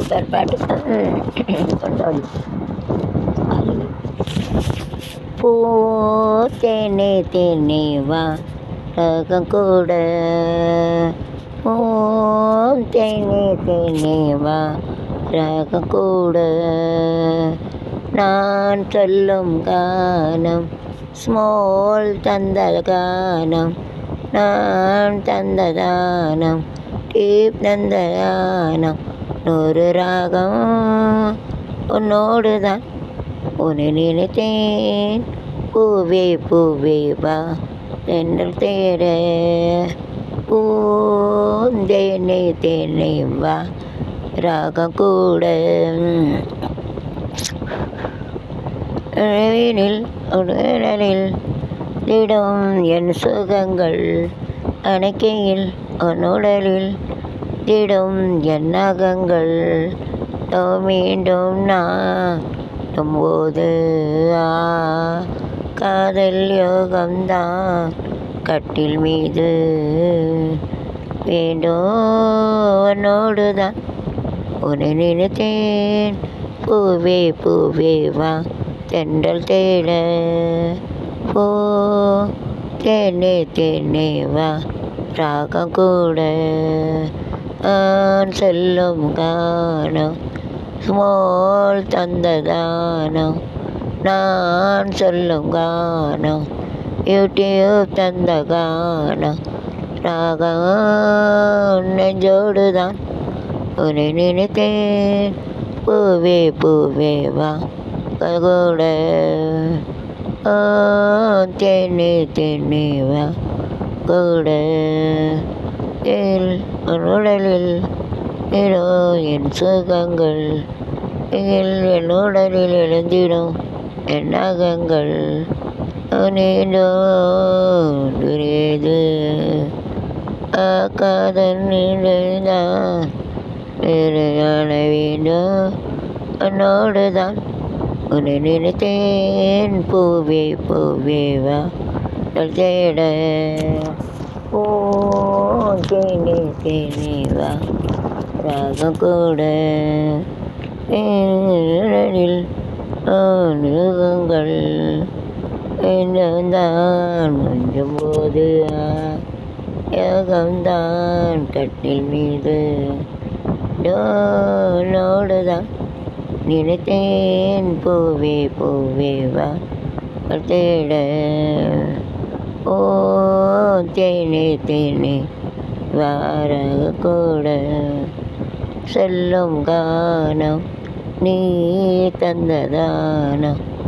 Super பாட்டு. கொண்டாடி பூ தேனே தேனே வா ராகம் கூட, பூ தேனே தேனே வா ராகம் கூட, நான் சொல்லும் கானம் ஸ்மால் தந்த கானம், நான் தந்ததானம் டீப் நந்ததானம், நூறு ராகம் உன்னோடு தான், உன்னை நினைத்தேன் பூவே பூவே வா தென்றல் தேட, பூந்தேனே தேனே வா ராகம் கூட. நிழலில் உடலில் திடும் என் சுகங்கள், அணைக்கையில் உன்னுடலில் திடும் என் நகங்கள், மீண்டும் நான் போது காதல் யோகம்தான் கட்டில் மீது வேண்டும், உன்னோடு தான் உன்னை நினைத்தேன் பூவே பூவே வா தென்றல் தேட, பூ தேனே தேனே வா ராகம் கூட, நான் செல்லும் கானம் ஸ்மால் தந்ததானம், நான் சொல்லும் கானம் யூடியூப் தந்த கானம், ராகம் நெஞ்சோடு தான் உன்னை நினைத்தேன் பூவே பூவே வா கூட, தேனே தேனே வா கூட, உடலில் ஏதோ என் சுகங்கள், என் உடலில் எழுந்திடும் என் நகங்கள், நீண்டோ புரியுது காதல் நீண்டதான் காண வேண்டும், உன்னோடு தான் உன்னை நினைத்தேன் பூவே பூவே வா தேட, ஓ தேனே தேனே வா ராகம் கூட, நிழலில் மிருகங்கள் என்னதான் கொஞ்சம் போது யோகம்தான் கட்டில் மீது, நோடுதான் நினைத்தேன் பூவே பூவே வா தேட, ஓ தேனே தேனே வாராக கூட, செல்லும் கானம் நீ தந்ததானம்.